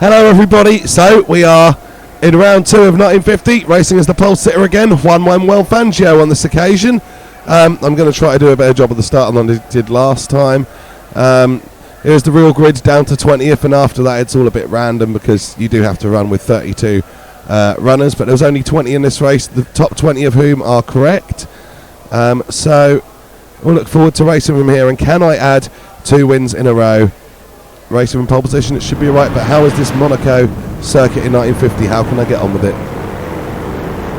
Hello everybody, so we are in round 2 of 1950, racing as the pole sitter again, Juan Manuelfangio on this occasion. I'm going to try to do a better job at the start than I did last time. Here's the real grid down to 20th, and after that it's all a bit random because you do have to run with 32 runners, but there's only 20 in this race, the top 20 of whom are correct. So we'll look forward to racing from here, and can I add 2 wins in a row? Racing from pole position, it should be right, but how is this Monaco circuit in 1950? How can I get on with it?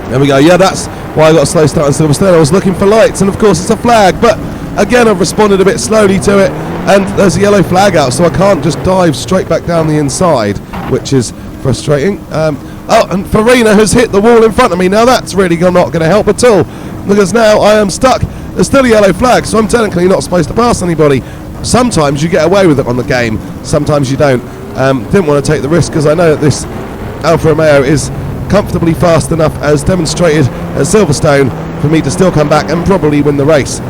There we go. Yeah, that's why I got a slow start on Silverstone. I was looking for lights, and of course it's a flag, but again I've responded a bit slowly to it, and there's a yellow flag out, so I can't just dive straight back down the inside, which is frustrating. Oh, and Farina has hit the wall in front of me. Now that's really not going to help at all, because now I am stuck. There's still a yellow flag, so I'm technically not supposed to pass anybody. Sometimes you get away with it on the game, sometimes you don't. Didn't want to take the risk because I know that this Alfa Romeo is comfortably fast enough, as demonstrated at Silverstone, for me to still come back and probably win the race.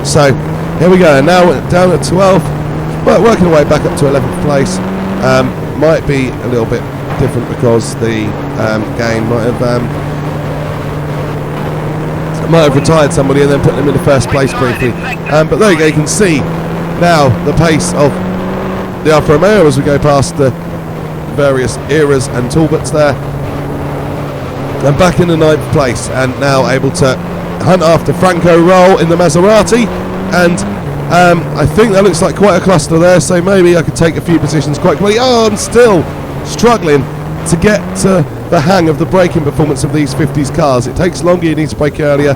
So here we go, now down at 12, well, working our way back up to 11th place. Might be a little bit different because the game might have retired somebody and then put them in the first place briefly. But there you go, you can see now the pace of the Alfa Romeo as we go past the various eras and Talbots there. I'm back in the 9th place and now able to hunt after Franco Roll in the Maserati, and I think that looks like quite a cluster there, so maybe I could take a few positions quite quickly. Oh, I'm still struggling to get to the hang of the braking performance of these 50s cars. It takes longer, you need to brake earlier.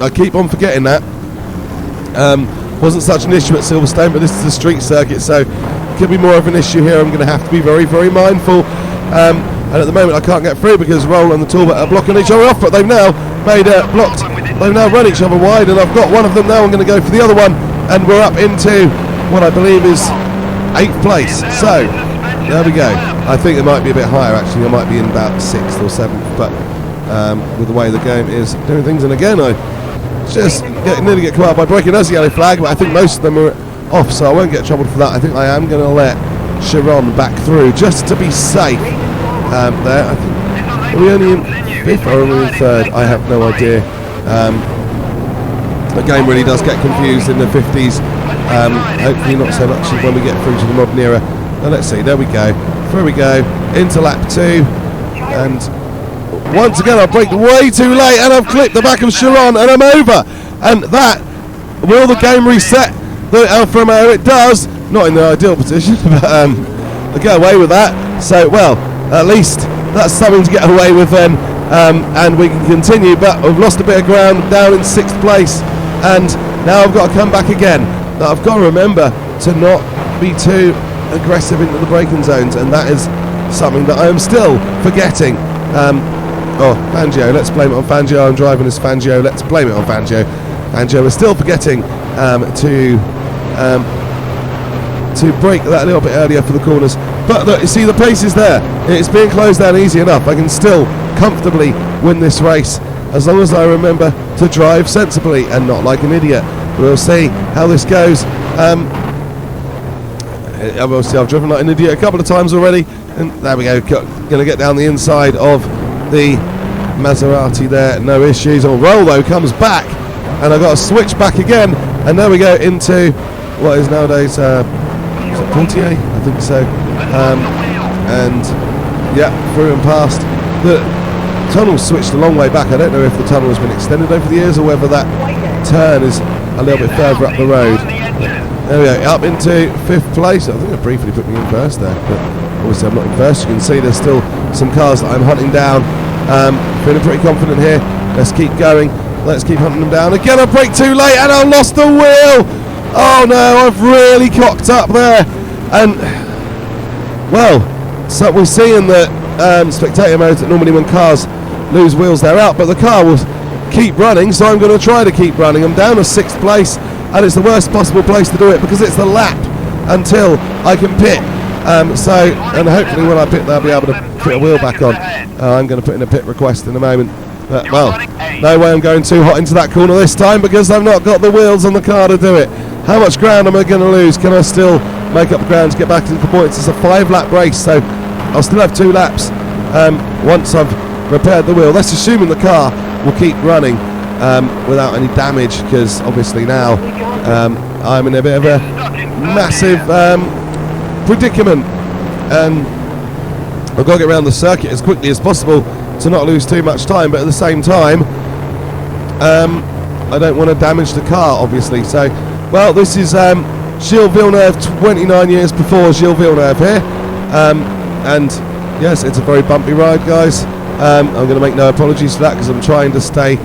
I keep on forgetting that. Wasn't such an issue at Silverstone, but this is a street circuit, so it could be more of an issue here. I'm going to have to be very, very mindful. And at the moment I can't get through because Roll and the Talbot are blocking each other off, but they've now made blocked. They've now run each other wide, and I've got one of them now. I'm going to go for the other one, and we're up into what I believe is 8th place. So there we go. I think it might be a bit higher actually. I might be in about 6th or 7th, but with the way the game is doing things, and again I just nearly get caught out by braking. There's the yellow flag, but I think most of them are off, so I won't get troubled for that. I think I am going to let Chiron back through just to be safe. There, I think, are we only in 5th or are we in 3rd? I have no idea. The game really does get confused in the 50s. Hopefully not so much when we get through to the modern era. Now let's see, there we go. Through we go, into lap 2, and once again I braked way too late and I've clipped the back of Chiron and I'm over. And that, will the game reset the Alfa Romeo? It does, not in the ideal position, but I get away with that. So, well, at least that's something to get away with then, and we can continue. But we've lost a bit of ground, down in 6th place, and now I've got to come back again. Now I've got to remember to not be too aggressive into the braking zones, and that is something that I am still forgetting. Oh, Fangio, let's blame it on Fangio. I'm driving as Fangio, let's blame it on Fangio. Fangio is still forgetting to brake that a little bit earlier for the corners. But look, you see the pace is there. It's being closed down easy enough. I can still comfortably win this race as long as I remember to drive sensibly and not like an idiot. We'll see how this goes. Obviously I've driven like an idiot a couple of times already, and there we go, going to get down the inside of the Maserati there, no issues. Roll though comes back, and I've got to switch back again, and there we go into what is nowadays is it Monte? I think so. And yeah, through and past. The tunnel switched a long way back. I don't know if the tunnel has been extended over the years or whether that turn is a little bit further up the road. There we go, up into 5th place. I think it briefly put me in 1st there, but obviously I'm not in 1st. You can see there's still some cars that I'm hunting down. Feeling pretty confident here. Let's keep going. Let's keep hunting them down. Again, I braked too late and I lost the wheel. Oh no, I've really cocked up there. And, well, so we see in the spectator mode that normally when cars lose wheels they're out, but the car will keep running, so I'm going to try to keep running. I'm down to 6th place, and it's the worst possible place to do it because it's the lap until I can pit. And hopefully when I pit they'll be able to put a wheel back on. I'm going to put in a pit request in a moment. But, well, no way I'm going too hot into that corner this time because I've not got the wheels on the car to do it. How much ground am I going to lose? Can I still make up the ground to get back into the points. It's a 5-lap race, so I'll still have 2 laps once I've repaired the wheel. That's assuming the car will keep running without any damage, because obviously now I'm in a bit of a massive predicament, and I've got to get around the circuit as quickly as possible to not lose too much time, but at the same time I don't want to damage the car, obviously. So, well, this is Gilles Villeneuve, 29 years before Gilles Villeneuve here, and yes, it's a very bumpy ride, guys. I'm going to make no apologies for that, because I'm trying to stay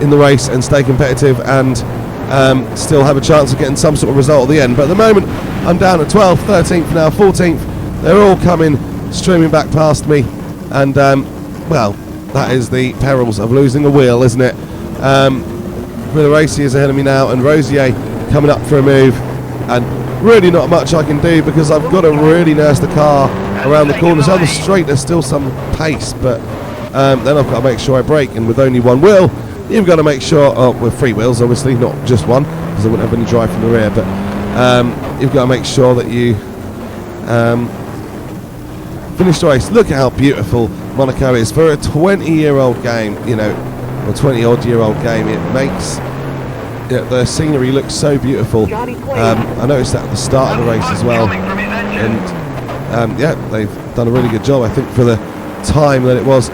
in the race and stay competitive and still have a chance of getting some sort of result at the end. But at the moment I'm down at 12th, 13th now, 14th. They're all coming streaming back past me, and well, that is the perils of losing a wheel, isn't it? Racy is ahead of me now, and Rosier coming up for a move, and really not much I can do, because I've got to really nurse the car around the corners. On the straight there's still some pace, but then I've got to make sure I brake, and with only one wheel you've got to make sure, with 3 wheels obviously, not just one, because I wouldn't have any drive from the rear, but you've got to make sure that you finish the race. Look at how beautiful Monaco is for a 20-year-old game, you know, or 20-odd-year-old game. It makes the scenery look so beautiful. I noticed that at the start of the race as well, and yeah, they've done a really good job, I think, for the time that it was.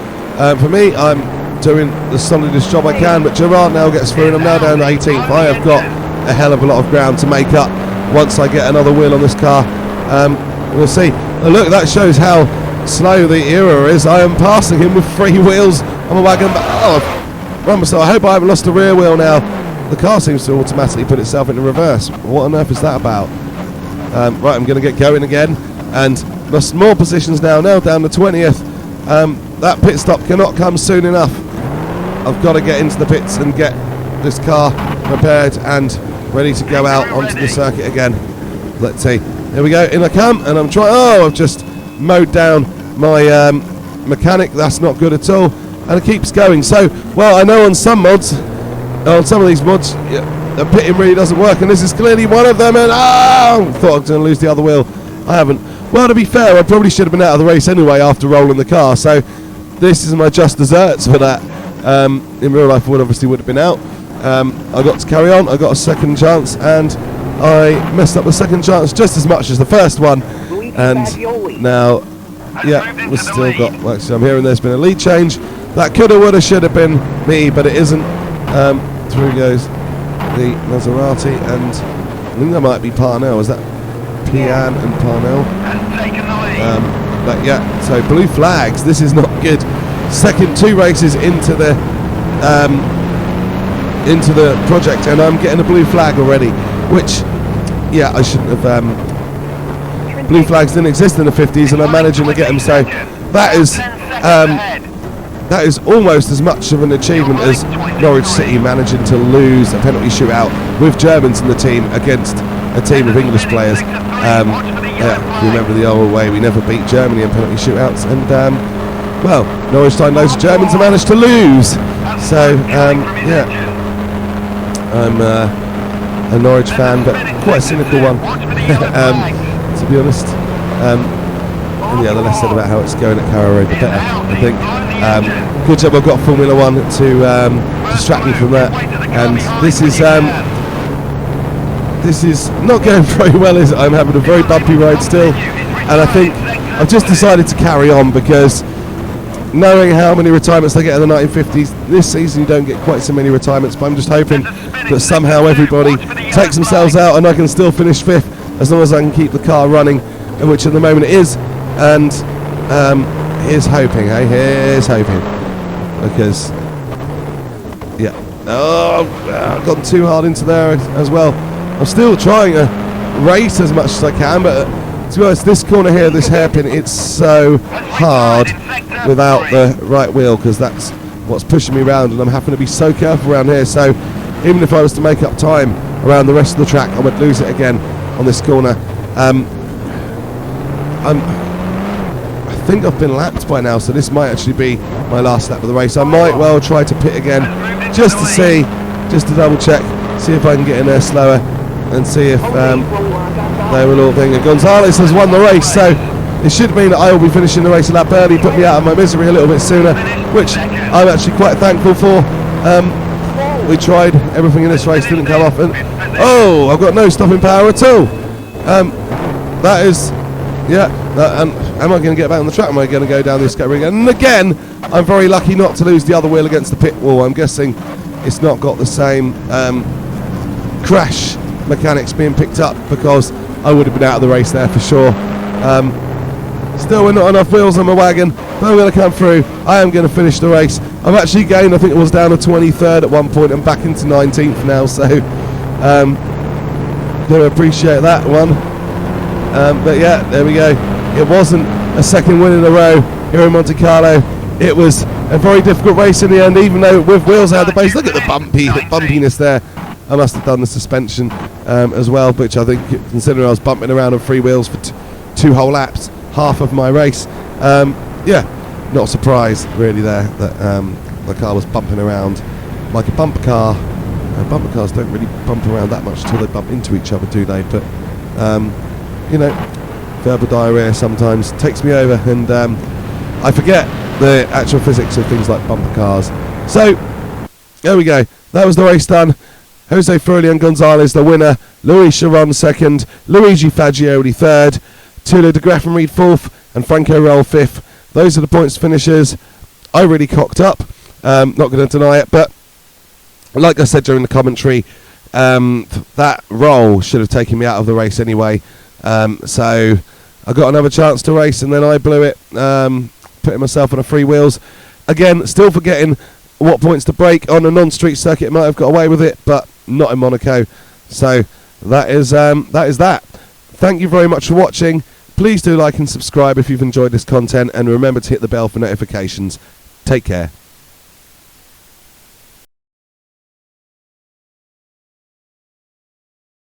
For me, I'm doing the solidest job I can, but Gerard now gets through, and I'm now down to 18th. I have got a hell of a lot of ground to make up once I get another wheel on this car. We'll see. Look, that shows how slow the era is. I am passing him with 3 wheels on my wagon. So I hope I haven't lost a rear wheel now. The car seems to automatically put itself into reverse. What on earth is that about? Right, I'm going to get going again, and lost more positions now down to 20th. That pit stop cannot come soon enough. I've got to get into the pits and get this car repaired and ready to go out onto the circuit again. Let's see. Here we go. In I come, and I'm trying. Oh, I've just mowed down my mechanic. That's not good at all, and it keeps going. So, well, I know on some mods, on some of these mods, the pitting really doesn't work, and this is clearly one of them. And thought I was going to lose the other wheel. I haven't. Well, to be fair, I probably should have been out of the race anyway after rolling the car. So this is my just desserts for that. In real life, I obviously would have been out. I got to carry on. I got a second chance, and I messed up the second chance just as much as the first one. And now, yeah, we've still got. Well, actually, I'm hearing there's been a lead change. That coulda, woulda, should have been me, but it isn't. Through goes the Maserati, and I think that might be Parnell. Is that Pian and Parnell? But yeah, so blue flags. This is not good. Second 2 races into the project, and I'm getting a blue flag already, which, yeah, I shouldn't have. Blue flags didn't exist in the 50s, and I'm managing to get them. So that is almost as much of an achievement as Norwich City managing to lose a penalty shootout with Germans in the team against a team of English players. Yeah, remember the old way, we never beat Germany in penalty shootouts, and well, Norwich signed loads of Germans and managed to lose. So yeah, I'm a Norwich fan, but quite a cynical one, to be honest. And yeah, the less said about how it's going at Carlo, the better, I think. Good job I've got Formula 1 to distract me from that. And this is not going very well, is it? I'm having a very bumpy ride still, and I think I've just decided to carry on, because knowing how many retirements they get in the 1950s, this season you don't get quite so many retirements, but I'm just hoping that somehow everybody takes themselves out and I can still finish 5th, as long as I can keep the car running, which at the moment it is. And here's hoping, hey, here's hoping, because yeah, I've gone too hard into there as well. I'm still trying to race as much as I can, but to be honest, this corner here, this hairpin, it's so hard without the right wheel, because that's what's pushing me around, and I'm having to be so careful around here. So even if I was to make up time around the rest of the track, I would lose it again on this corner. I think I've been lapped by now, so this might actually be my last lap of the race. I might well try to pit again, just to see, just to double check, see if I can get in there slower, and see if that they were all thinking Gonzalez has won the race, so it should mean that I will be finishing the race a lap early, put me out of my misery a little bit sooner, which I'm actually quite thankful for. We tried everything in this race, didn't come off, and oh, I've got no stopping power at all. That is, yeah. Am I going to get back on the track? Am I going to go down the escape again? And again, I'm very lucky not to lose the other wheel against the pit wall. I'm guessing it's not got the same crash mechanics being picked up, because I would have been out of the race there for sure. Still, we're not enough wheels on my wagon, but I'm going to come through. I am going to finish the race. I've actually gained, I think it was down to 23rd at one point, and back into 19th now, so do appreciate that one. But yeah, there we go. It wasn't a second win in a row here in Monte Carlo. It was a very difficult race in the end, even though with wheels out of the base. Look at the bumpiness there. I must have done the suspension as well, which I think, considering I was bumping around on free wheels for two whole laps, half of my race. Yeah, not surprised really there that the car was bumping around like a bumper car. Bumper cars don't really bump around that much until they bump into each other, do they? But you know, verbal diarrhea sometimes takes me over, and I forget the actual physics of things like bumper cars. So there we go. That was the race done. Jose Furlian Gonzalez the winner, Luis Chiron second, Luigifagioli third, Tulio de Graffenried fourth, and Fangio Roll fifth. Those are the points finishers. I really cocked up, not going to deny it, but like I said during the commentary, that roll should have taken me out of the race anyway. So I got another chance to race, and then I blew it, putting myself on a free wheels. Again, still forgetting what points to break on a non-street circuit. Might have got away with it, but not in Monaco. So that is that. Thank you very much for watching. Please do like and subscribe if you've enjoyed this content, and remember to hit the bell for notifications. Take care.